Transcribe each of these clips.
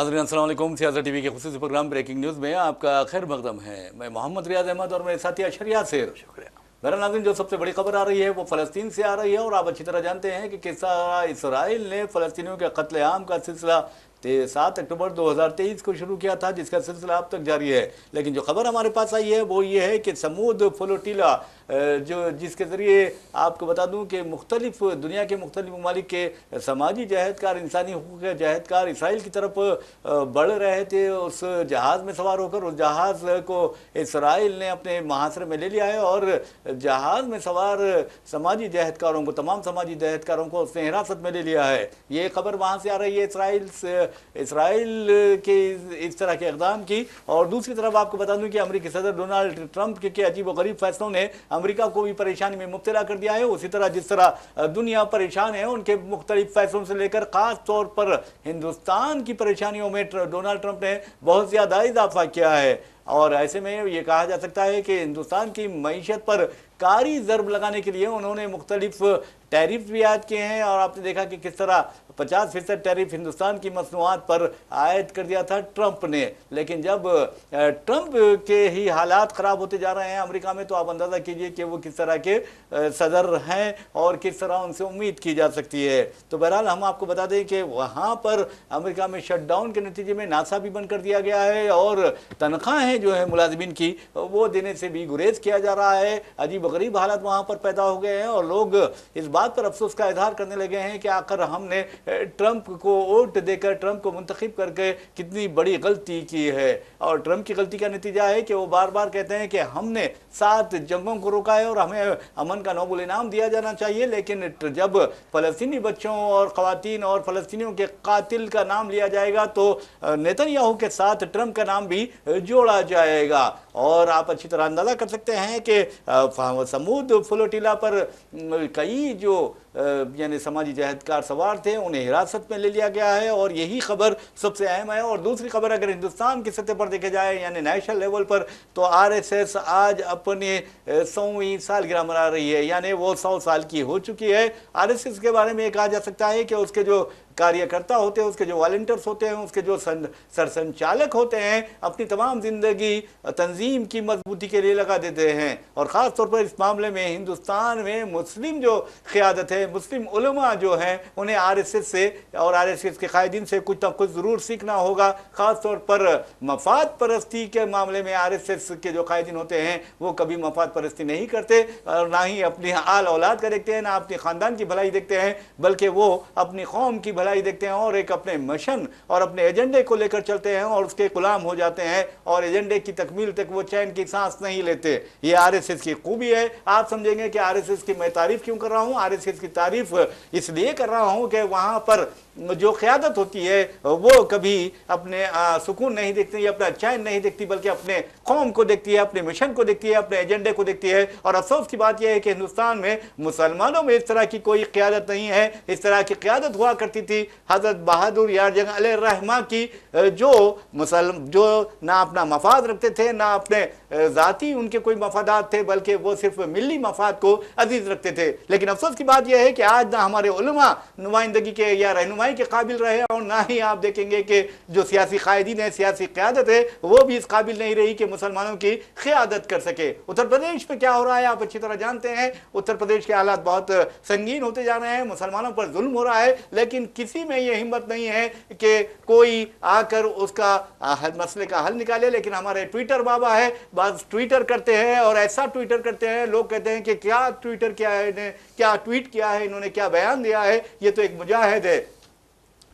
नाज़रीन अस्सलाम वालेकुम। सियासत टीवी के खुसूसी प्रोग्राम ब्रेकिंग न्यूज़ में आपका खैर मकदम है। मैं मोहम्मद रियाज अहमद और मेरे साथी अशर यासिर। शुक्रिया। मेरा नाज़रीन, जो सबसे बड़ी खबर आ रही है वो फ़लस्तीन से आ रही है और आप अच्छी तरह जानते हैं कि किस तरह इसराइल ने फ़लस्तीनियों के कत्लेआम का सिलसिला 7 अक्टूबर 2023 को शुरू किया था, जिसका सिलसिला अब तक जारी है। लेकिन जो खबर हमारे पास आई है वो ये है कि समूद फ्लोटिला, जो जिसके ज़रिए आपको बता दूं कि मुख्तलिफ दुनिया के मुख्तलिफ ममालिक के समाजी जहदकार, इंसानी हुकूक़ के जहदकार इसराइल की तरफ बढ़ रहे थे, उस जहाज़ में सवार होकर उस जहाज़ को इसराइल ने अपने मुहासरे में ले लिया है और जहाज़ में सवार समाजी जहदकारों को, तमाम समाजी जहदकारों को उसने हिरासत में ले लिया है। ये खबर वहाँ से आ रही है इसराइल के इस तरह के इक़दाम की। और दूसरी तरफ आपको बता दूं कि अमेरिकी सदर डोनाल्ड ट्रंप के अजीब व गरीब फैसलों ने अमेरिका को भी परेशानी में मुब्तला कर दिया है। उसी तरह जिस तरह दुनिया परेशान है, उनके मुख्तलिफ फैसलों से लेकर ख़ास तौर पर हिंदुस्तान की परेशानियों में डोनाल्ड ट्रंप ने बहुत ज़्यादा इजाफा किया है। और ऐसे में ये कहा जा सकता है कि हिंदुस्तान की मईशत पर कारी ज़रब लगाने के लिए उन्होंने मुख्तलिफ टैरिफ भी आयद किए हैं। और आपने देखा कि किस तरह 50% टैरिफ हिंदुस्तान की मसनूआत पर आयद कर दिया था ट्रंप ने। लेकिन जब ट्रंप के ही हालात ख़राब होते जा रहे हैं अमेरिका में, तो आप अंदाज़ा कीजिए कि वो किस तरह के सदर हैं और किस तरह उनसे उम्मीद की जा सकती है। तो बहरहाल हम आपको बता दें कि वहाँ पर अमेरिका में शटडाउन के नतीजे में नासा भी बंद कर दिया गया है और तनख्वाहें जो है मुलाजिमीन की वो देने से भी गुरेज किया जा रहा है। अजीब गरीब हालात वहाँ पर पैदा हो गए हैं और लोग इस बात पर अफसोस का इजहार करने लगे हैं कि आखिर हमने ट्रंप को वोट देकर, ट्रंप को मुंतखब करके कितनी बड़ी गलती की है। और ट्रंप की गलती का नतीजा है कि वो बार बार कहते हैं कि हमने 7 जंगों को रोका है और हमें अमन का नोबेल इनाम दिया जाना चाहिए। लेकिन जब फ़लस्तीनी बच्चों और ख़वातीन और फ़लस्तीनियों के कातिल का नाम लिया जाएगा तो नेतन्याहू के साथ ट्रंप का नाम भी जोड़ा जाएगा। और आप अच्छी तरह अंदाज़ा कर सकते हैं कि समूद फ्लोटिला पर कई जो यानी समाजी जहदकार सवार थे उन्हें हिरासत में ले लिया गया है और यही खबर सबसे अहम है। और दूसरी खबर अगर हिंदुस्तान की सतह पर देखे जाए यानी नेशनल लेवल पर, तो आरएसएस आज अपने 100वीं सालगिरह मना रही है, यानी वो 100 साल की हो चुकी है। आरएसएस के बारे में ये कहा जा सकता है कि उसके जो कार्यकर्ता होते हैं, उसके जो वॉलंटियर्स होते हैं, उसके जो सरसंचालक होते हैं, अपनी तमाम ज़िंदगी तंजीम की मजबूती के लिए लगा देते हैं। और ख़ास तौर पर इस मामले में हिंदुस्तान में मुस्लिम जो क़यादत है, मुस्लिम उलमा जो हैं, उन्हें आरएसएस से और आरएसएस के कायदीन से कुछ ना कुछ ज़रूर सीखना होगा। ख़ास तौर पर मफाद परस्ती के मामले में आरएसएस के जो कायदीन होते हैं वो कभी मफाद परस्ती नहीं करते और ना ही अपनी आल औलाद का देखते हैं, ना अपने ख़ानदान की भलाई देखते हैं, बल्कि वो अपनी कौम की भलाई देखते हैं और एक अपने मिशन और अपने एजेंडे को लेकर चलते हैं और उसके गुलाम हो जाते हैं और एजेंडे की तकमील तक वो चैन की सांस नहीं लेते। ये आरएसएस की खूबी है। आप समझेंगे कि आरएसएस की मैं तारीफ क्यों कर रहा हूँ। आरएसएस की तारीफ इसलिए कर रहा हूँ कि वहाँ पर जो क़यादत होती है वो कभी अपने सुकून नहीं देखती, अपना चैन नहीं देखती, बल्कि अपने कौम को देखती है, अपने मिशन को देखती है, अपने एजेंडे को देखती है। और अफसोस की बात यह है कि हिंदुस्तान में मुसलमानों में इस तरह की कोई क़यादत नहीं है। इस तरह की क़यादत हुआ करती थी हज़रत बहादुर यार जंग अलैहिर्रहमा की, जो ना अपना मफाद रखते थे, ना अपने ज़ाती उनके कोई मफादात थे, बल्कि वो सिर्फ मिली मफाद को अजीज़ रखते थे। लेकिन अफसोस की बात यह है कि आज ना हमारे उलमा नुमाइंदगी के या रहनुमाई के काबिल रहे और ना ही आप देखेंगे कि जो सियासी कायदीन है, सियासी क़यादत है, वो भी इस काबिल नहीं रही कि मुसलमानों की क़यादत कर सके। उत्तर प्रदेश में क्या हो रहा है आप अच्छी तरह जानते हैं। उत्तर प्रदेश के हालात बहुत संगीन होते जा रहे हैं, मुसलमानों पर जुल्म हो रहा है, लेकिन किसी में ये हिम्मत नहीं है कि कोई आकर उसका मसले का हल निकाले। लेकिन हमारे ट्विटर बाबा है, बस ट्विटर करते हैं और ऐसा ट्विटर करते हैं, लोग कहते हैं कि क्या ट्विटर किया है, क्या ट्वीट किया है इन्होंने, क्या बयान दिया है, ये तो एक मुजाहिद है।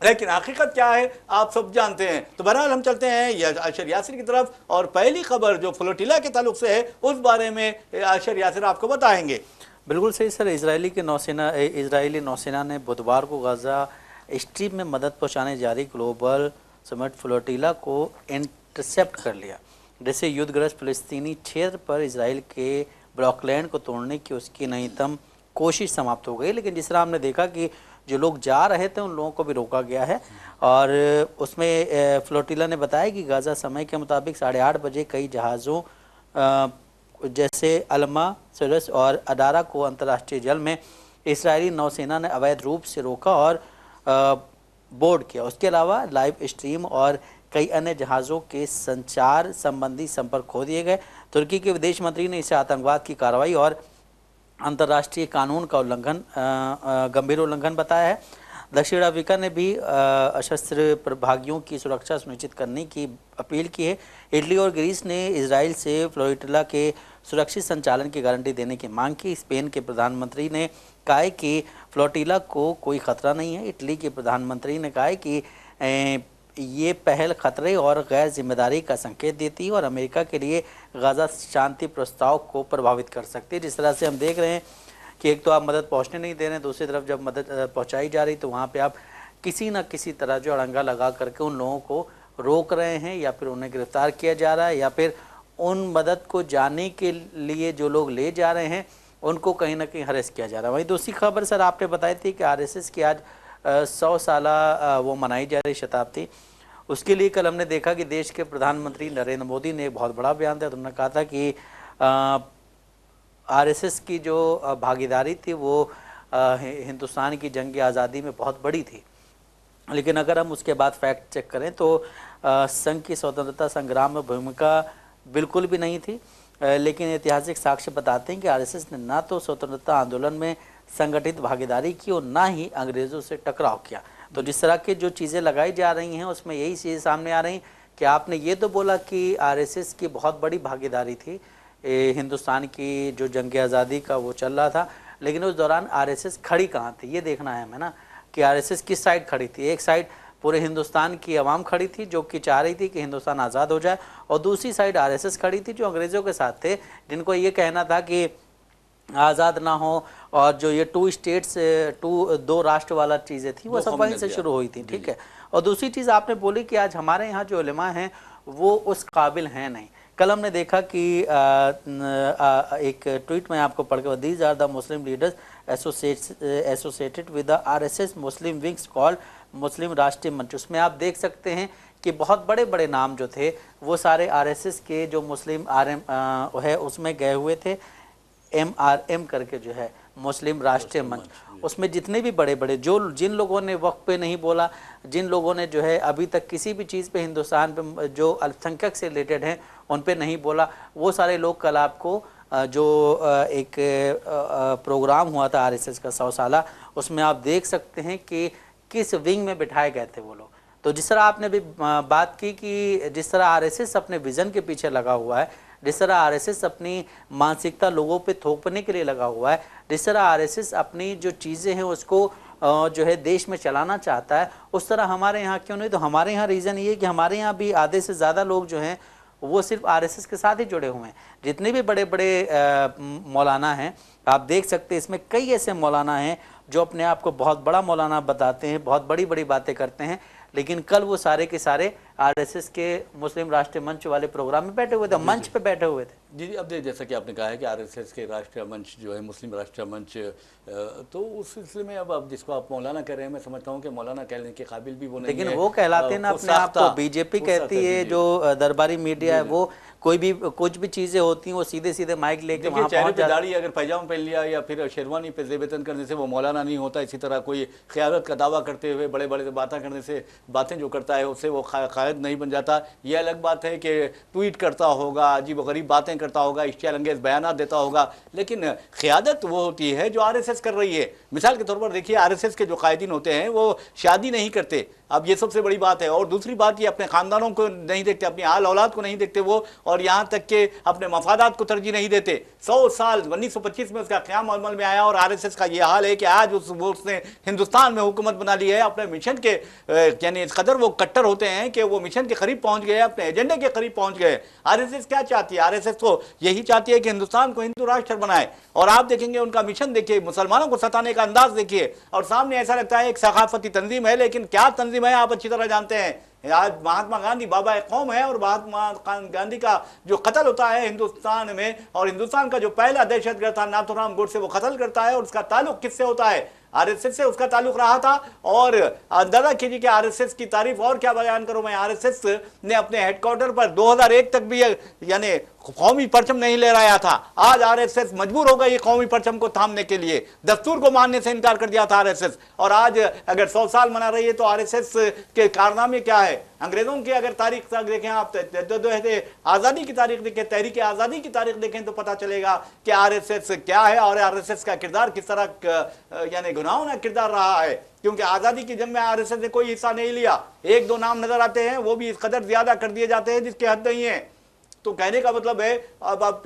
लेकिन हकीकत क्या है आप सब जानते हैं। तो बहरहाल हम चलते हैं अशर यासिर की तरफ और पहली खबर जो फ्लोटिला के ताल्लुक से है उस बारे में अशर यासिर आपको बताएंगे। बिल्कुल सही सर। इजरायली नौसेना ने बुधवार को गाज़ा स्ट्रिप में मदद पहुंचाने जारी ग्लोबल समिट फ्लोटिला को इंटरसेप्ट कर लिया, जिससे युद्धग्रस्त फ़लस्तीनी क्षेत्र पर इसराइल के ब्लॉकलैंड को तोड़ने की उसकी नवीनतम कोशिश समाप्त हो गई। लेकिन जिस तरह हमने देखा कि जो लोग जा रहे थे उन लोगों को भी रोका गया है और उसमें फ्लोटिला ने बताया कि गाज़ा समय के मुताबिक 8:30 बजे कई जहाज़ों जैसे अल्मा, सिरस और अदारा को अंतर्राष्ट्रीय जल में इसराइली नौसेना ने अवैध रूप से रोका और बोर्ड किया। उसके अलावा लाइव स्ट्रीम और कई अन्य जहाज़ों के संचार संबंधी संपर्क खो दिए गए। तुर्की के विदेश मंत्री ने इसे आतंकवाद की कार्रवाई और अंतर्राष्ट्रीय कानून का गंभीर उल्लंघन बताया है। दक्षिण अफ्रीका ने भी सशस्त्र प्रभागियों की सुरक्षा सुनिश्चित करने की अपील की है। इटली और ग्रीस ने इजराइल से फ्लोरिडा के सुरक्षित संचालन की गारंटी देने की मांग की। स्पेन के प्रधानमंत्री ने कहा है कि फ्लोटिला को कोई खतरा नहीं है। इटली के प्रधानमंत्री ने कहा है कि ये पहल खतरे और गैर जिम्मेदारी का संकेत देती है और अमेरिका के लिए गाजा शांति प्रस्ताव को प्रभावित कर सकती है। जिस तरह से हम देख रहे हैं कि एक तो आप मदद पहुंचने नहीं दे रहे हैं, दूसरी तरफ जब मदद पहुंचाई जा रही तो वहाँ पे आप किसी न किसी तरह जो अड़ंगा लगा करके उन लोगों को रोक रहे हैं या फिर उन्हें गिरफ्तार किया जा रहा है या फिर उन मदद को जाने के लिए जो लोग ले जा रहे हैं उनको कहीं ना कहीं हरेस किया जा रहा है। वहीं दूसरी खबर सर आपने बताई थी कि आरएसएस की आज 100 साला वो मनाई जा रही शताब्दी। उसके लिए कल हमने देखा कि देश के प्रधानमंत्री नरेंद्र मोदी ने एक बहुत बड़ा बयान दिया। उन्होंने कहा था कि आरएसएस की जो भागीदारी थी वो हिंदुस्तान की जंग आज़ादी में बहुत बड़ी थी, लेकिन अगर हम उसके बाद फैक्ट चेक करें तो संघ की स्वतंत्रता संग्राम में भूमिका बिल्कुल भी नहीं थी। लेकिन ऐतिहासिक साक्ष्य बताते हैं कि आरएसएस ने ना तो स्वतंत्रता आंदोलन में संगठित भागीदारी की और ना ही अंग्रेज़ों से टकराव किया। तो जिस तरह की जो चीज़ें लगाई जा रही हैं उसमें यही चीज़ें सामने आ रही कि आपने ये तो बोला कि आरएसएस की बहुत बड़ी भागीदारी थी हिंदुस्तान की जो जंग आज़ादी का वो चल रहा था, लेकिन उस दौरान आरएसएस खड़ी कहाँ थी ये देखना है हमें ना कि आरएसएस किस साइड खड़ी थी। एक साइड पूरे हिंदुस्तान की आवाम खड़ी थी जो कि चाह रही थी कि हिंदुस्तान आज़ाद हो जाए और दूसरी साइड आरएसएस खड़ी थी जो अंग्रेज़ों के साथ थे, जिनको ये कहना था कि आज़ाद ना हो और जो ये दो राष्ट्र वाला चीज़ें थी वो सब वहीं से शुरू हुई थी। ठीक है। और दूसरी चीज़ आपने बोली कि आज हमारे यहाँ जो उलेमा हैं वो उस काबिल हैं नहीं। कल हमने देखा कि एक ट्वीट में आपको पढ़ के these are the Muslim leaders associated with the RSS Muslim wings called Muslim Rashtriya Manch. उसमें आप देख सकते हैं कि बहुत बड़े बड़े नाम जो थे वो सारे आरएसएस के जो मुस्लिम आरएम है उसमें गए हुए थे। MRM करके जो है मुस्लिम राष्ट्रीय मंच, उसमें जितने भी बड़े बड़े जिन लोगों ने वक्त पे नहीं बोला, जिन लोगों ने जो है अभी तक किसी भी चीज़ पे हिंदुस्तान पे जो अल्पसंख्यक से रिलेटेड हैं उन पे नहीं बोला, वो सारे लोग कल आपको जो एक प्रोग्राम हुआ था आरएसएस का 100 साला, उसमें आप देख सकते हैं कि किस विंग में बिठाए गए थे वो लोग। तो जिस तरह आपने भी बात की कि जिस तरह आरएसएस अपने विज़न के पीछे लगा हुआ है, जिस तरह आरएसएस अपनी मानसिकता लोगों पे थोपने के लिए लगा हुआ है, जिस तरह आरएसएस अपनी जो चीज़ें हैं उसको जो है देश में चलाना चाहता है, उस तरह हमारे यहाँ क्यों नहीं। तो हमारे यहाँ रीज़न ये है कि हमारे यहाँ भी आधे से ज़्यादा लोग जो हैं वो सिर्फ आरएसएस के साथ ही जुड़े हुए हैं। जितने भी बड़े बड़े मौलाना हैं आप देख सकते हैं, इसमें कई ऐसे मौलाना हैं जो अपने आप को बहुत बड़ा मौलाना बताते हैं, बहुत बड़ी बड़ी बातें करते हैं, लेकिन कल वो सारे के सारे आरएसएस के मुस्लिम राष्ट्रीय मंच वाले प्रोग्राम में बैठे हुए थे, मंच पे बैठे हुए थे। जी अब जैसा कि आपने कहा है कि आरएसएस के राष्ट्रीय मंच जो है मुस्लिम राष्ट्रीय मंच, तो उस सिलसिले में अब जिसको आप मौलाना कह रहे हैं, मैं समझता हूँ कि मौलाना कहने के काबिल भी वो नहीं है, लेकिन वो कहलाते हैं ना अपने आप को। बीजेपी कहती है, जो दरबारी मीडिया है वो कुछ भी चीज़ें होती हैं वो सीधे सीधे माइक लेके वहाँ पहुँच जाती। दाढ़ी अगर पैजामा पहन लिया या फिर शेरवानी पे ज़ेबतन करने से वो मौलाना नहीं होता। इसी तरह कोई क़यादत का दावा करते हुए बड़े बड़े बातें करने से, बातें जो करता है उससे वो कायद नहीं बन जाता। ये अलग बात है कि ट्वीट करता होगा, अजीब गरीब बातें करता होगा, इश्तियाल अंगेज़ बयान देता होगा, लेकिन क़यादत वो होती है जो आरएसएस कर रही है। मिसाल के तौर पर देखिए, आरएसएस के जो कायदीन होते हैं वो शादी नहीं करते। अब ये सबसे बड़ी बात है। और दूसरी बात, ये अपने ख़ानदानों को नहीं देखते, अपनी आल औलाद को नहीं देखते वो, और यहाँ तक के अपने मफादात को तरजीह नहीं देते। 100 साल 1925 में उसका क़याम अमल में आया और आरएसएस का ये हाल है कि आज उसने हिंदुस्तान में हुकूमत बना ली है। अपने मिशन के यानी इस कदर वो कट्टर होते हैं कि वो मिशन के करीब पहुँच गए, अपने एजेंडे के करीब पहुँच गए। आरएसएस क्या चाहती है? आरएसएस तो यही चाहती है कि हिंदुस्तान को हिंदू राष्ट्र बनाए। और आप देखेंगे उनका मिशन देखिए, मुसलमानों को सताने का अंदाज देखिए, और सामने ऐसा लगता है एक सकाफती तंजीम है, लेकिन क्या तंजीम है आप अच्छी तरह जानते हैं। आज महात्मा गांधी बाबा कौम है, और महात्मा गांधी का जो कत्ल होता है हिंदुस्तान में, और हिंदुस्तान का जो पहला दहशतगर्द था नाथूराम गोडसे वो कत्ल करता है, और उसका ताल्लुक किससे होता है? आरएसएस से उसका ताल्लुक रहा था। और अंदाजा कीजिए कि आरएसएस की तारीफ और क्या बयान करूं मैं। आरएसएस ने अपने हेडक्वार्टर पर 2001 तक भी यानी कौमी परचम नहीं लहराया था। आज आरएसएस मजबूर हो गई कौमी परचम को थामने के लिए, दस्तूर को मानने से इनकार कर दिया था आरएसएस। और आज अगर 100 साल मना रही है तो आरएसएस के कारनामे क्या है? अंग्रेजों की अगर तारीख देखें आप, आजादी की तारीख देखें, तहरीक आजादी की तारीख देखें तो पता चलेगा कि आरएसएस क्या है और आरएसएस का किरदार किस तरह यानी गुनाहों किरदार रहा है। क्योंकि आजादी की जंग में आरएसएस ने कोई हिस्सा नहीं लिया। एक दो नाम नजर आते हैं, वो भी इस कदर ज्यादा कर दिए जाते हैं जिसके हद नहीं है। तो कहने का मतलब है, अब आप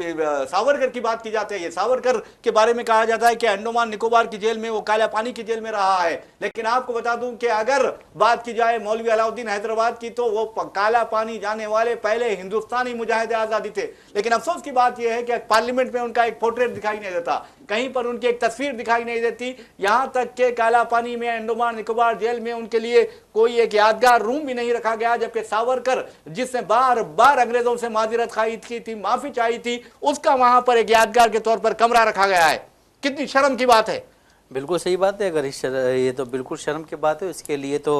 सावरकर की बात की जाती है, सावरकर के बारे में कहा जाता है कि अंडमान निकोबार की जेल में वो काला पानी की जेल में रहा है। लेकिन आपको बता दूं कि अगर बात की जाए मौलवी अलाउद्दीन हैदराबाद की, तो वो काला पानी जाने वाले पहले हिंदुस्तानी मुजाहिद आजादी थे। लेकिन अफसोस की बात यह है कि पार्लियामेंट में उनका एक पोर्ट्रेट दिखाई नहीं देता, कहीं पर उनकी एक तस्वीर दिखाई नहीं देती। यहां तक के काला पानी में अंडमान निकोबार जेल में उनके लिए कोई एक यादगार रूम भी नहीं रखा गया। जबकि सावरकर, जिसने बार बार अंग्रेजों से माजिरत खाई थी, माफी चाहिए थी, उसका वहां पर एक यादगार के तौर पर कमरा रखा गया है। कितनी शर्म की बात है। बिल्कुल सही बात है। अगर ये तो बिल्कुल शर्म की बात है। इसके लिए तो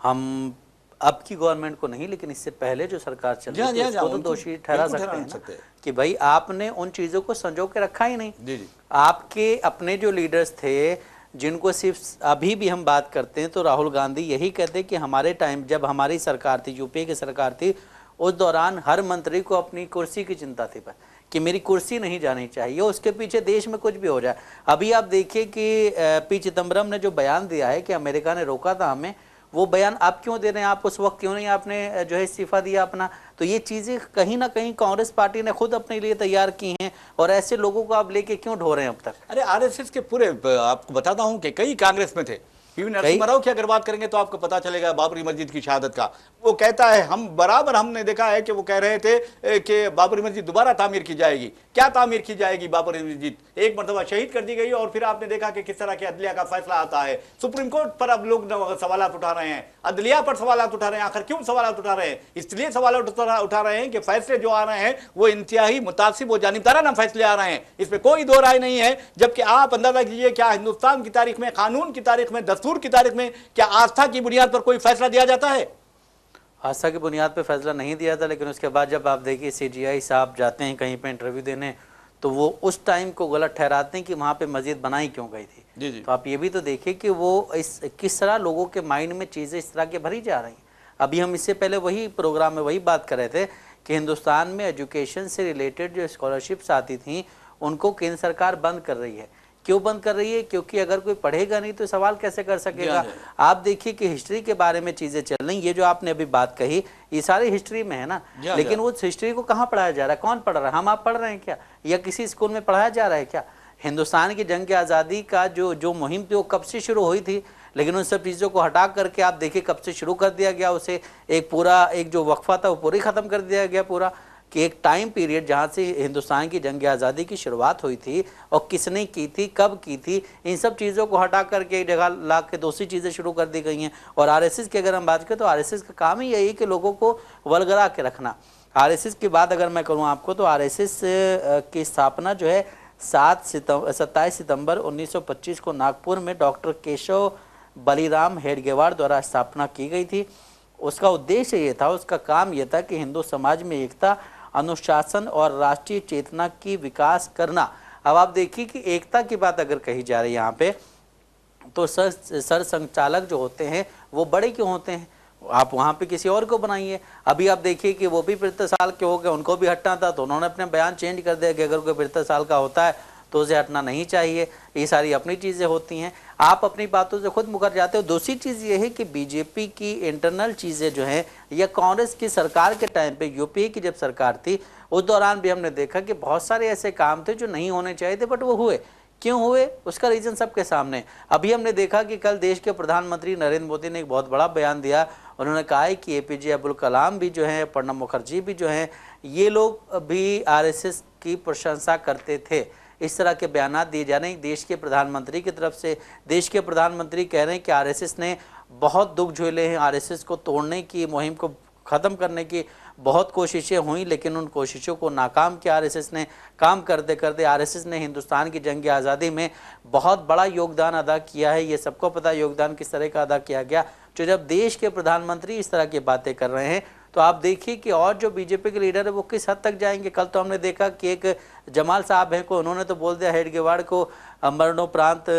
हम अब की गवर्नमेंट को नहीं, लेकिन इससे पहले जो सरकार चल रही है उसको तो दोषी ठहरा सकते हैं ना, कि भाई आपने उन चीजों को संजो के रखा ही नहीं। जी। आपके अपने जो लीडर्स थे, जिनको सिर्फ अभी भी हम बात करते हैं तो राहुल गांधी यही कहते कि हमारे टाइम जब हमारी सरकार थी, यूपीए की सरकार थी, उस दौरान हर मंत्री को अपनी कुर्सी की चिंता थी, पर कि मेरी कुर्सी नहीं जानी चाहिए, उसके पीछे देश में कुछ भी हो जाए। अभी आप देखिए कि पी चिदम्बरम ने जो बयान दिया है कि अमेरिका ने रोका था हमें, वो बयान आप क्यों दे रहे हैं? आप उस वक्त क्यों नहीं आपने जो है इस्तीफा दिया अपना? तो ये चीज़ें कहीं ना कहीं कांग्रेस पार्टी ने खुद अपने लिए तैयार की हैं, और ऐसे लोगों को आप लेके क्यों ढो रहे हैं अब तक? अरे आरएसएस के पूरे, आपको बताता हूं कि कई कांग्रेस में थे। पीवी नरसिम्हा राव की अगर बात करेंगे तो आपको पता चलेगा बाबरी मस्जिद की शहादत का। वो कहता है, हम बराबर हमने देखा है कि वो कह रहे थे कि बाबरी मस्जिद दोबारा तामीर की जाएगी। क्या तामीर की जाएगी? बाबरी मस्जिद एक मरतबा शहीद कर दी गई, और फिर आपने देखा कि किस तरह के अदलिया का फैसला आता है। सुप्रीम कोर्ट पर अब लोग सवाल उठा रहे हैं, अदलिया पर सवाल उठा रहे हैं। आखिर क्यों सवाल उठा रहे हैं? इसलिए सवाल उठा रहे हैं कि फैसले जो आ रहे हैं वो इंतहाई मुतासिब व जानिबदाराना फैसले आ रहे हैं, इसमें कोई दो राय नहीं है। जबकि आप अंदाजा कीजिए, क्या हिंदुस्तान की तारीख में, कानून की तारीख में, दस्तूर की तारीख में क्या आस्था की बुनियाद पर कोई फैसला दिया जाता है? आस्था की बुनियाद पर फैसला नहीं दिया था। लेकिन उसके बाद जब आप देखिए सीजीआई साहब जाते हैं कहीं पे इंटरव्यू देने, तो वो उस टाइम को गलत ठहराते हैं कि वहाँ पे मस्जिद बनाई क्यों गई थी। जी जी। तो आप ये भी तो देखिए कि वो इस किस तरह लोगों के माइंड में चीज़ें इस तरह की भरी जा रही हैं। अभी हम इससे पहले वही प्रोग्राम में वही बात कर रहे थे कि हिंदुस्तान में एजुकेशन से रिलेटेड जो स्कॉलरशिप्स आती थी उनको केंद्र सरकार बंद कर रही है। क्यों बंद कर रही है? क्योंकि अगर कोई पढ़ेगा नहीं तो सवाल कैसे कर सकेगा। आप देखिए कि हिस्ट्री के बारे में चीज़ें चल रही, ये जो आपने अभी बात कही ये सारी हिस्ट्री में है ना, लेकिन उस हिस्ट्री को कहाँ पढ़ाया जा रहा है? कौन पढ़ रहा है? हम आप पढ़ रहे हैं क्या? या किसी स्कूल में पढ़ाया जा रहा है क्या? हिंदुस्तान की जंग आज़ादी का जो मुहिम थी वो कब से शुरू हुई थी, लेकिन उन सब चीज़ों को हटा करके आप देखिए कब से शुरू कर दिया गया। उसे एक पूरा एक जो वक्फा था वो पूरी ख़त्म कर दिया गया पूरा, कि एक टाइम पीरियड जहाँ से हिंदुस्तान की जंग आज़ादी की शुरुआत हुई थी और किसने की थी, कब की थी, इन सब चीज़ों को हटा करके एक जगह ला के दूसरी चीज़ें शुरू कर दी गई हैं। और आरएसएस की अगर हम बात करें तो आरएसएस का काम ही यही कि लोगों को वलगरा के रखना। आरएसएस की बात अगर मैं करूँ आपको तो आरएसएस की स्थापना जो है 27 सितंबर 1925 को नागपुर में डॉक्टर केशव बलिराम हेडगेवार द्वारा स्थापना की गई थी। उसका उद्देश्य ये था, उसका काम ये था कि हिंदू समाज में एकता, अनुशासन और राष्ट्रीय चेतना की विकास करना। अब आप देखिए कि एकता की बात अगर कही जा रही है यहाँ पे, तो सर संचालक जो होते हैं वो बड़े क्यों होते हैं? आप वहाँ पे किसी और को बनाइए। अभी आप देखिए कि वो भी 75 साल के हो गए, उनको भी हटना था तो उन्होंने अपने बयान चेंज कर दिया कि अगर कोई 75 साल का होता है तो उसे हटना नहीं चाहिए। ये सारी अपनी चीज़ें होती हैं, आप अपनी बातों से खुद मुकर जाते हो। दूसरी चीज़ ये है कि बीजेपी की इंटरनल चीज़ें जो हैं, या कांग्रेस की सरकार के टाइम पे, यूपीए की जब सरकार थी उस दौरान भी हमने देखा कि बहुत सारे ऐसे काम थे जो नहीं होने चाहिए थे, बट वो हुए। क्यों हुए? उसका रीज़न सबके सामने। अभी हमने देखा कि कल देश के प्रधानमंत्री नरेंद्र मोदी ने एक बहुत बड़ा बयान दिया। उन्होंने कहा है कि एपीजे अब्दुल कलाम भी जो हैं, प्रणब मुखर्जी भी जो हैं, ये लोग भी आरएसएस की प्रशंसा करते थे। इस तरह के बयान दिए जा रहे हैं देश के प्रधानमंत्री की तरफ से। देश के प्रधानमंत्री कह रहे हैं कि आरएसएस ने बहुत दुख झेले हैं। आरएसएस को तोड़ने की मुहिम को ख़त्म करने की बहुत कोशिशें हुई, लेकिन उन कोशिशों को नाकाम किया आरएसएस ने। काम करते करते आरएसएस ने हिंदुस्तान की जंग आज़ादी में बहुत बड़ा योगदान अदा किया है। ये सबको पता योगदान किस तरह का अदा किया गया। तो जब देश के प्रधानमंत्री इस तरह की बातें कर रहे हैं तो आप देखिए कि और जो बीजेपी के लीडर है वो किस हद तक जाएंगे। कल तो हमने देखा कि एक जमाल साहब हैं को उन्होंने तो बोल दिया हेडगेवार को मरणोपरांत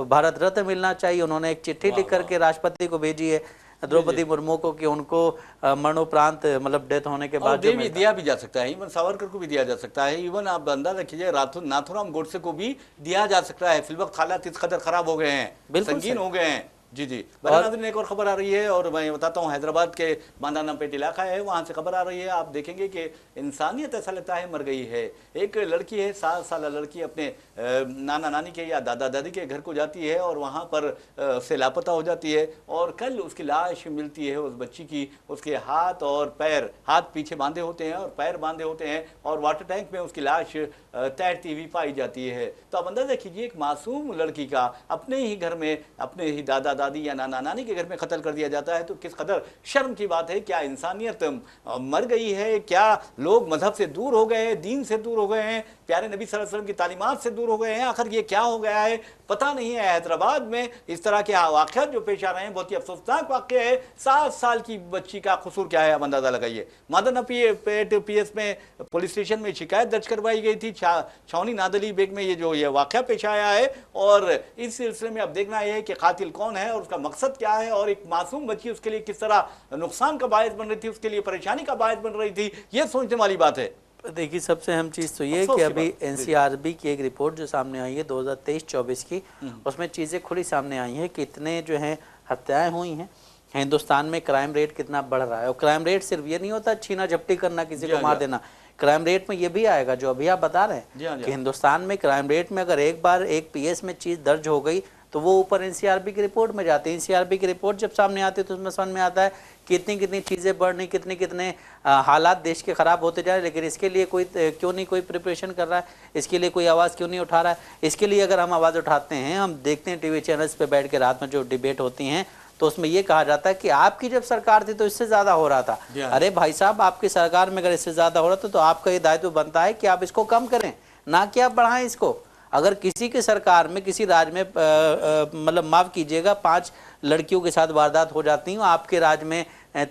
भारत रत्न मिलना चाहिए। उन्होंने एक चिट्ठी लिख करके राष्ट्रपति को भेजी है, द्रौपदी मुर्मू को, कि उनको मरणोपरांत मतलब डेथ होने के बाद दिया भी जा सकता है। इवन सावरकर को भी दिया जा सकता है। इवन आप अंदाजा कीजिए नाथुराम गोडसे को भी दिया जा सकता है। फिल वक्त हालात इस कदर खराब हो गए हैं, संगीन हो गए हैं। जी जी। नाज़रीन, एक और खबर आ रही है और मैं बताता हूँ, हैदराबाद के बांदानापेट इलाका है, वहाँ से खबर आ रही है। आप देखेंगे कि इंसानियत ऐसा लगता है मर गई है। एक लड़की है, 7 साल लड़की, अपने नाना नानी के या दादा दादी के घर को जाती है और वहाँ पर से लापता हो जाती है। और कल उसकी लाश मिलती है, उस बच्ची की। उसके हाथ और पैर, हाथ पीछे बांधे होते हैं और पैर बांधे होते हैं, और वाटर टैंक में उसकी लाश तैरती हुई पाई जाती है। तो अब अंदाजा कीजिए, एक मासूम लड़की का अपने ही घर में, अपने ही दादा दादी या नाना नानी के घर में कत्ल कर दिया जाता है। तो किस कदर शर्म की बात है। क्या इंसानियत मर गई है? क्या लोग मजहब से दूर हो गए हैं, दीन से दूर हो गए हैं, प्यारे नबी सल्लल्लाहु अलैहि वसल्लम की तालीमात से दूर हो गए हैं? आखिर ये क्या हो गया है, पता नहीं है। हैदराबाद में इस तरह के वाक़यात जो पेश आ रहे हैं, बहुत ही अफसोसनाक वाक़या है। 7 साल की बच्ची का कसूर क्या है, आप अंदाजा लगाइए। मादनापेट पीएस में पुलिस स्टेशन में शिकायत दर्ज करवाई गई थी। छावनी नादली बेग में ये वाक़या पेश आया है, और इस सिलसिले में अब देखना यह है कि कातिल कौन है और उसका मकसद क्या है, और एक मासूम बच्ची उसके लिए किस तरह नुकसान का बायस बन रही थी, उसके लिए परेशानी का बायस बन रही थी। ये सोचने वाली बात है। देखिए, सबसे अहम चीज़ तो ये है कि अभी एनसीआरबी की एक रिपोर्ट जो सामने आई है 2023-24 की, उसमें चीज़ें खुली सामने आई हैं कि इतने जो हैं हत्याएं हुई हैं। हिंदुस्तान में क्राइम रेट कितना बढ़ रहा है, और क्राइम रेट सिर्फ ये नहीं होता छीना झपटी करना, किसी को मार देना। क्राइम रेट में ये भी आएगा जो अभी आप बता रहे हैं कि हिंदुस्तान में क्राइम रेट में अगर एक बार एक पीएस में चीज़ दर्ज हो गई तो वो ऊपर एनसीआरबी की रिपोर्ट में जाती है। एनसीआरबी की रिपोर्ट जब सामने आती है तो उसमें समझ में आता है कितनी चीज़ें बढ़ रही, कितने हालात देश के ख़राब होते जा रहे हैं। लेकिन इसके लिए क्यों नहीं कोई प्रिपरेशन कर रहा है, इसके लिए कोई आवाज़ क्यों नहीं उठा रहा है? इसके लिए अगर हम आवाज़ उठाते हैं, हम देखते हैं टीवी चैनल्स पे बैठ के रात में जो डिबेट होती हैं, तो उसमें ये कहा जाता है कि आपकी जब सरकार थी तो इससे ज़्यादा हो रहा था। अरे भाई साहब, आपकी सरकार में अगर इससे ज़्यादा हो रहा था तो आपका ये दायित्व बनता है कि आप इसको कम करें, ना कि आप बढ़ाएं इसको। अगर किसी के सरकार में, किसी राज्य में मतलब माफ़ कीजिएगा 5 लड़कियों के साथ वारदात हो जाती हैं, आपके राज्य में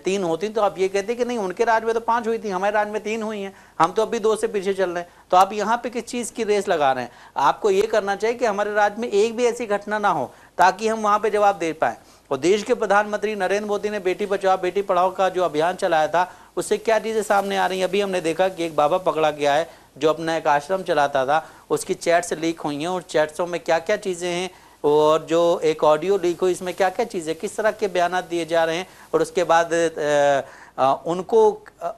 3 होती, तो आप ये कहते हैं कि नहीं उनके राज्य में तो 5 हुई थी, हमारे राज्य में 3 हुई हैं, हम तो अभी 2 से पीछे चल रहे हैं। तो आप यहाँ पे किस चीज़ की रेस लगा रहे हैं? आपको ये करना चाहिए कि हमारे राज्य में एक भी ऐसी घटना ना हो, ताकि हम वहाँ पे जवाब दे पाएँ। और देश के प्रधानमंत्री नरेंद्र मोदी ने बेटी बचाओ बेटी पढ़ाओ का जो अभियान चलाया था, उससे क्या चीज़ें सामने आ रही हैं। अभी हमने देखा कि एक बाबा पकड़ा गया है जो अपना एक आश्रम चलाता था, उसकी चैट्स लीक हुई हैं, और चैट्सों में क्या क्या चीज़ें हैं, और जो एक ऑडियो लीक हुई इसमें क्या क्या चीज़ें, किस तरह के बयान दिए जा रहे हैं, और उसके बाद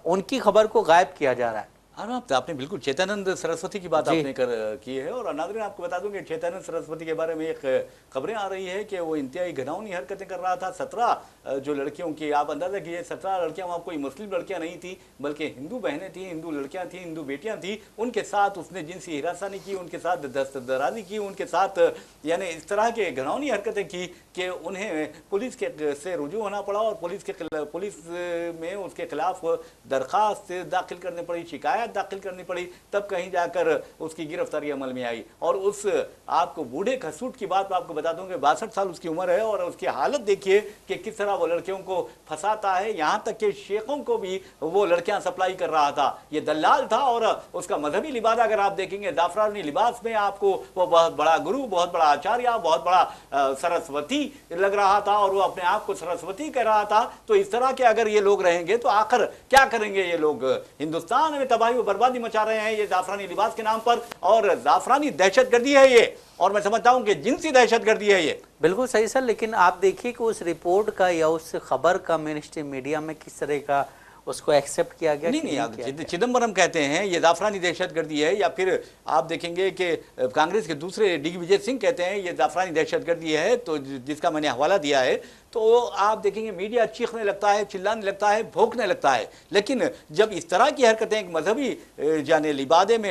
उनकी खबर को गायब किया जा रहा है। हाँ, आपने बिल्कुल चेतानंद सरस्वती की बात आपने की है। और नाज़रीन, आपको बता दूं कि चेतानंद सरस्वती के बारे में एक खबरें आ रही है कि वो इंतहाई घिनौनी हरकतें कर रहा था। 17 जो लड़कियों की, आप अंदाजा कीजिए, 17 लड़कियां वहाँ कोई मुस्लिम लड़कियां नहीं थी, बल्कि हिंदू बहनें थी, हिंदू लड़कियां थी, हिंदू बेटियां थी। उनके साथ उसने जिनसी हिरासानी की, उनके साथ दस्तदराजी की, उनके साथ यानी इस तरह के घिनौनी हरकतें की कि उन्हें पुलिस के से रुजू होना पड़ा, और पुलिस में उसके खिलाफ दरख्वास्त दाखिल करनी पड़ी, शिकायत दाखिल करनी पड़ी, तब कहीं जाकर उसकी गिरफ्तारी अमल में आई। और उस आपको बूढ़े खसूट की बात आपको बता दूं कि 62 साल उसकी उम्र है, और उसकी हालत देखिए कि किस तरह वो लड़कियों को फंसाता है। यहाँ तक कि शेखों को भी वो लड़कियां सप्लाई कर रहा था, ये दलाल था। और उसका मजहबी लिबास अगर आप देखेंगे, जाफरानी लिबास में आपको वो बहुत बड़ा गुरु, बहुत बड़ा आचार्य, बहुत बड़ा सरस्वती लग रहा था, और वो अपने आप को सरस्वती कह रहा था। तो इस तरह के अगर ये लोग रहेंगे तो आखिर क्या करेंगे ये लोग? हिंदुस्तान में तबाही बर्बादी मचा रहे हैं ये जाफरानी लिबास के नाम पर, और जाफरानी दहशतगर्दी है ये, और मैं समझता हूं कि जिनसी दहशतगर्दी है ये। बिल्कुल सही सर, लेकिन आप देखिए कि उस रिपोर्ट का या उस खबर का मेन स्ट्रीम मीडिया में किस तरह का उसको एक्सेप्ट किया गया। नहीं, चिदम्बरम कहते हैं ये जाफरानी दहशतगर्दी है, या फिर आप देखेंगे कि कांग्रेस के दूसरे दिग्विजय सिंह कहते हैं ये जाफरानी दहशतगर्दी है, तो जिसका मैंने हवाला दिया है। तो आप देखेंगे मीडिया चीखने लगता है, चिल्लाने लगता है, भौंकने लगता है। लेकिन जब इस तरह की हरकतें एक मजहबी यानी लिबादे में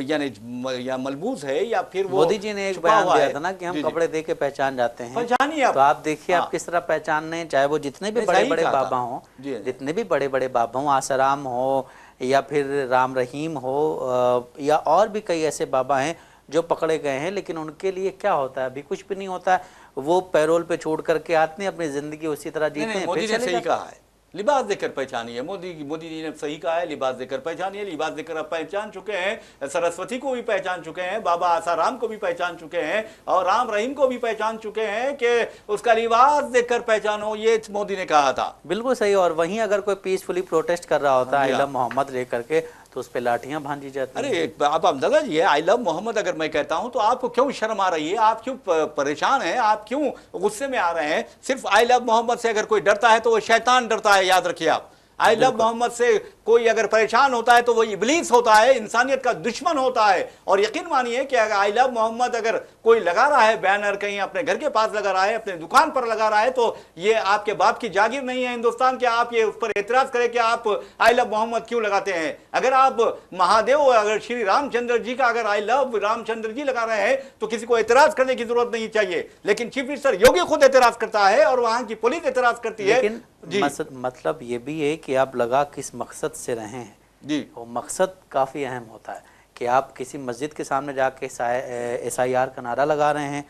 यानी या मलबूस है या फिर वो मोदी जी ने एक बयान दिया था ना कि हम कपड़े दे के पहचान जाते हैं, पहचानिए आप। तो आप देखिए आप किस तरह पहचानने, चाहे वो जितने भी बड़े बड़े बाबा हों, जितने भी बड़े बड़े बाबा हों, आसाराम हो या फिर राम रहीम हो या और भी कई ऐसे बाबा हैं जो पकड़े गए हैं, लेकिन उनके लिए क्या होता है? अभी कुछ भी नहीं होता है। वो पैरोल पे छोड़ करके आते हैं, अपनी जिंदगी उसी तरह जीते हैं। मोदी ने सही कहा है, लिबास देकर पहचानिए। मोदी जी ने सही कहा है, लिबास देकर पहचानिए। लिबास देकर आप पहचान चुके हैं, सरस्वती को भी पहचान चुके हैं, बाबा आसाराम को भी पहचान चुके हैं और राम रहीम को भी पहचान चुके हैं कि उसका लिबास देखकर पहचानो, ये मोदी ने कहा था। बिल्कुल सही। और वहीं अगर कोई पीसफुली प्रोटेस्ट कर रहा होता है आई लव मोहम्मद ले करके, तो उस पे लाठियां भांजी जाती हैं। अरे आप अंदाजा ये आई लव मोहम्मद अगर मैं कहता हूं तो आपको क्यों शर्म आ रही है? आप क्यों परेशान हैं? आप क्यों गुस्से में आ रहे हैं? सिर्फ आई लव मोहम्मद से अगर कोई डरता है तो वो शैतान डरता है, याद रखिए आप। आई लव मोहम्मद से कोई अगर परेशान होता है तो वो इब्लीस होता है, इंसानियत का दुश्मन होता है। और यकीन मानिए कि अगर आई लव मोहम्मद अगर कोई लगा रहा है बैनर, कहीं अपने घर के पास लगा रहा है, अपने दुकान पर लगा रहा है, तो ये आपके बाप की जागीर नहीं है हिंदुस्तान के, आप ये उस पर एतराज करें कि आप आई लव मोहम्मद क्यों लगाते हैं। अगर आप महादेव, अगर श्री रामचंद्र जी का अगर आई लव रामचंद्र जी लगा रहे हैं तो किसी को एतराज करने की जरूरत नहीं चाहिए। लेकिन चीफ मिनिस्टर योगी खुद एतराज करता है और वहां की पुलिस एतराज करती है। मतलब ये भी है कि आप लगा किस मकसद से रहे हैं जी, वो मकसद काफ़ी अहम होता है। कि आप किसी मस्जिद के सामने जाके SIR का नारा लगा रहे हैं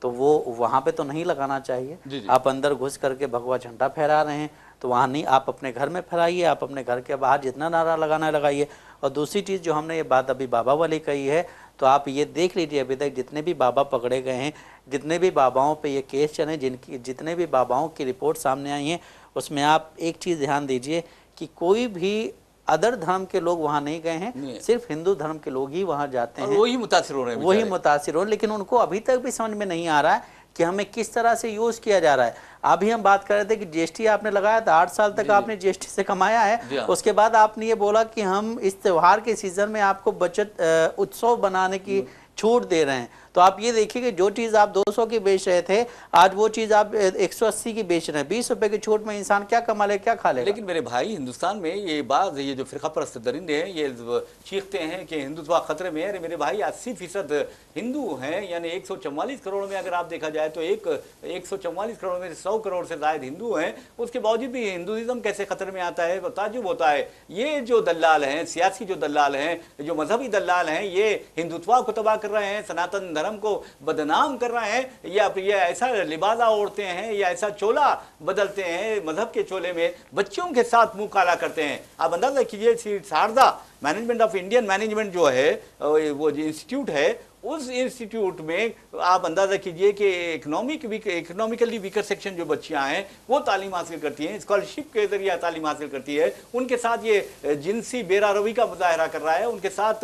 तो वो वहाँ पे तो नहीं लगाना चाहिए। जी। आप अंदर घुस करके भगवा झंडा फहरा रहे हैं तो वहाँ नहीं, आप अपने घर में फहराइए, आप अपने घर के बाहर जितना नारा लगाना है लगाइए। और दूसरी चीज़ जो हमने ये बात अभी बाबा वाली कही है, तो आप ये देख लीजिए अभी तक जितने भी बाबा पकड़े गए हैं, जितने भी बाबाओं पे ये केस चले, जितने भी बाबाओं की रिपोर्ट सामने आई हैं, उसमें आप एक चीज़ ध्यान दीजिए कि कोई भी अदर धर्म के लोग वहाँ नहीं गए हैं, सिर्फ हिंदू धर्म के लोग ही वहाँ जाते हैं। वही मुतासिर हो रहे हैं, वही मुतासिर हो, लेकिन उनको अभी तक भी समझ में नहीं आ रहा है कि हमें किस तरह से यूज किया जा रहा है। अभी हम बात कर रहे थे कि GST आपने लगाया था, 8 साल तक आपने GST से कमाया है, उसके बाद आपने ये बोला कि हम इस त्योहार के सीजन में आपको बचत उत्सव बनाने की छूट दे रहे हैं। तो आप ये देखिए कि जो चीज़ आप 200 की बेच रहे थे, आज वो चीज़ आप 180 की बेच रहे हैं। 20 रुपए की छूट में इंसान क्या कमा ले, क्या खा ले। लेकिन मेरे भाई, हिंदुस्तान में ये जो फिरका परस्त दरिंदे हैं, ये चीखते हैं कि हिंदुत्व खतरे में है। अरे मेरे भाई, 80% हिंदू हैं, यानी 144 करोड़ में अगर आप देखा जाए तो 144 करोड़ में 100 करोड़ से ज्यादा हिंदू हैं। उसके बावजूद भी हिंदुइज्म कैसे खतरे में आता है, ताजुब होता है। ये जो दलाल हैं, सियासी जो दलाल हैं, जो मजहबी दलाल हैं, ये हिंदुत्व को तबाह कर रहे हैं, सनातन धर्म को बदनाम कर रहे हैं, या ये ऐसा लिबासा ओढ़ते हैं या ऐसा चोला बदलते हैं, मजहब के चोले में बच्चों के साथ मुंह काला करते हैं। आप अंदाजा कीजिए, Sharda management of Indian management जो है, वो जो इंस्टीट्यूट है, उस इंस्टीट्यूट में आप अंदाजा कीजिए कि इकोनॉमिकली वीकर सेक्शन जो बच्चियां हैं वो तालीम हासिल करती हैं, स्कॉलरशिप के जरिए तालीम हासिल करती है। उनके साथ ये जिनसी बेरारवी का मुजाहरा कर रहा है, उनके साथ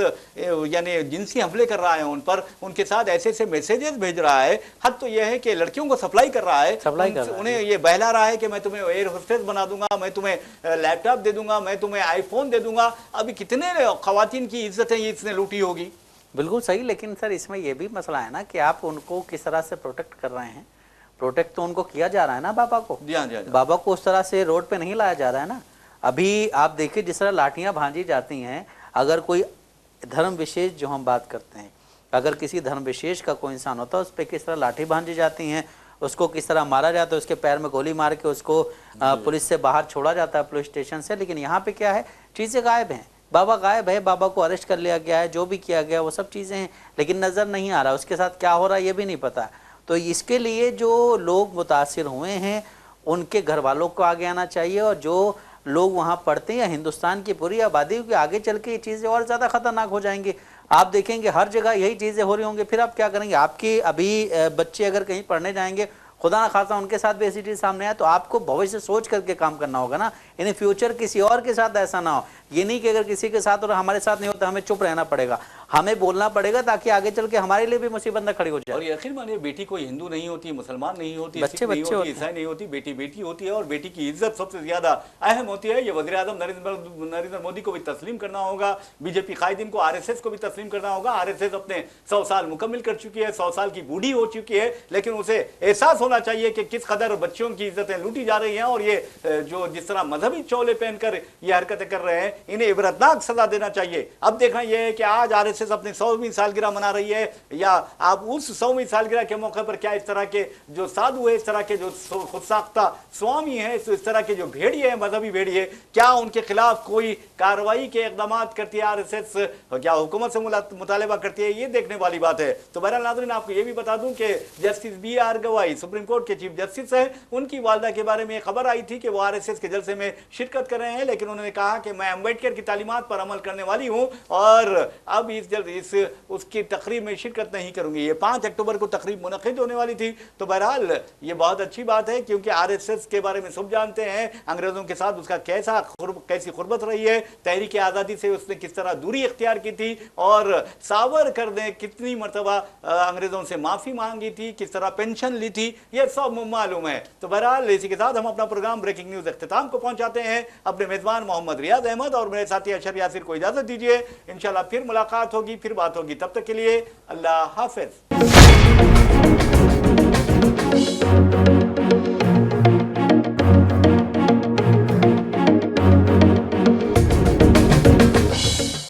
यानी जिनसी हमले कर रहा है उन पर, उनके साथ ऐसे ऐसे मैसेजेस भेज रहा है। हद तो यह है कि लड़कियों को सप्लाई कर रहा है, उन्हें ये बहला रहा है कि मैं तुम्हें एयर होस्टेस बना दूंगा, मैं तुम्हें लैपटॉप दे दूंगा, मैं तुम्हें आईफोन दे दूंगा। अभी कितने खवातीन की इज्जत है ये इसने लूटी होगी। बिल्कुल सही। लेकिन सर इसमें यह भी मसला है ना कि आप उनको किस तरह से प्रोटेक्ट कर रहे हैं। प्रोटेक्ट तो उनको किया जा रहा है ना बाबा को। बाबा को उस तरह से रोड पे नहीं लाया जा रहा है ना। अभी आप देखिए जिस तरह लाठियां भांजी जाती हैं, अगर कोई धर्म विशेष जो हम बात करते हैं, अगर किसी धर्म विशेष का कोई इंसान होता है उस पर किस तरह लाठी भांजी जाती हैं, उसको किस तरह मारा जाता है, उसके पैर में गोली मार के उसको पुलिस से बाहर छोड़ा जाता है, पुलिस स्टेशन से। लेकिन यहाँ पे क्या है, चीज़ें गायब हैं। बाबा गायब है, बाबा को अरेस्ट कर लिया गया है, जो भी किया गया वो सब चीज़ें हैं, लेकिन नज़र नहीं आ रहा उसके साथ क्या हो रहा है ये भी नहीं पता। तो इसके लिए जो लोग मुतासिर हुए हैं उनके घर वालों को आगे आना चाहिए, और जो लोग वहाँ पढ़ते हैं, हिंदुस्तान की पूरी आबादी के आगे चल के ये चीज़ें और ज़्यादा ख़तरनाक हो जाएंगी। आप देखेंगे हर जगह यही चीज़ें हो रही होंगी, फिर आप क्या करेंगे। आपके अभी बच्चे अगर कहीं पढ़ने जाएंगे, खुदा ना खासा उनके साथ भी ऐसी चीज़ सामने आए, तो आपको भविष्य सोच करके काम करना होगा ना। इन फ्यूचर किसी और के साथ ऐसा ना हो। ये नहीं कि अगर किसी के साथ और हमारे साथ नहीं होता हमें चुप रहना पड़ेगा, हमें बोलना पड़ेगा ताकि आगे चल के हमारे लिए भी मुसीबत न खड़ी हो जाए। और यकीन मानिए बेटी कोई हिंदू नहीं होती, मुसलमान नहीं होती, बच्चे सिख नहीं बच्चे होती, होते ईसाई नहीं होती, बेटी बेटी होती है और बेटी की इज्जत सबसे ज्यादा अहम होती है। ये वज़ीर आज़म नरेंद्र मोदी को भी तस्लीम करना होगा, बीजेपी कायदीन को, आरएसएस को भी तस्लीम करना होगा। आरएसएस अपने 100 साल मुकम्मिल कर चुकी है, 100 साल की बूढ़ी हो चुकी है, लेकिन उसे एहसास होना चाहिए कि किस कदर बच्चों की इज्जतें लूटी जा रही हैं और ये जो जिस तरह मजहबी चोले पहनकर ये हरकतें कर रहे हैं, इन्हें इबरतनाक सजा देना चाहिए। अब देखना यह है कि आज आरएसएस अपनी 100वीं सालगिरह मना रही है, या आप उस 100वीं सालगिरह के मौके पर क्या इस तरह के जो साधु है, इस तरह के जो खुद साख्ता स्वामी है, इस तरह के जो भेड़िए हैं, मजहबी भेड़िए, क्या उनके खिलाफ कोई कार्रवाई के इकदाम करती है आरएसएस, क्या हुकूमत से मुतालबा करती है, ये देखने वाली बात है। तो बहरहाल नाज़रीन, आपको ये भी बता दूं कि जस्टिस BR गवाई सुप्रीम कोर्ट के चीफ जस्टिस है, उनकी वालदा के बारे में खबर आई थी कि वो आरएसएस के जलसे में शिरकत कर रहे हैं, लेकिन उन्होंने कहा कि मैं अम्बेडकर की तालीमात पर अमल करने वाली हूं और अब इस उसकी तकरीब में शिरकत नहीं करूंगी। ये 5 अक्टूबर को तकरीब मुनक़िद होने वाली थी। तो बहरहाल ये बहुत अच्छी बात है, क्योंकि आरएसएस के बारे में सब जानते हैं, अंग्रेजों के साथ उसका कैसी खुरबत रही है, तहरीक आज़ादी से उसने किस तरह दूरी इख्तियार की थी और सावरकर ने कितनी मरतबा अंग्रेजों से माफ़ी मांगी थी, किस तरह पेंशन ली थी, ये सब मालूम है। तो बहरहाल इसी के साथ हम अपना प्रोग्राम ब्रेकिंग न्यूज़ इख्तिताम को पहुंचाते हैं। अपने मेज़बान मोहम्मद रियाज अहमद और मेरे साथी अशर यासिर को इजाज़त दीजिए। इंशाल्लाह फिर मुलाकात होगी, फिर बात होगी। तब तक के लिए अल्लाह हाफ़िज़।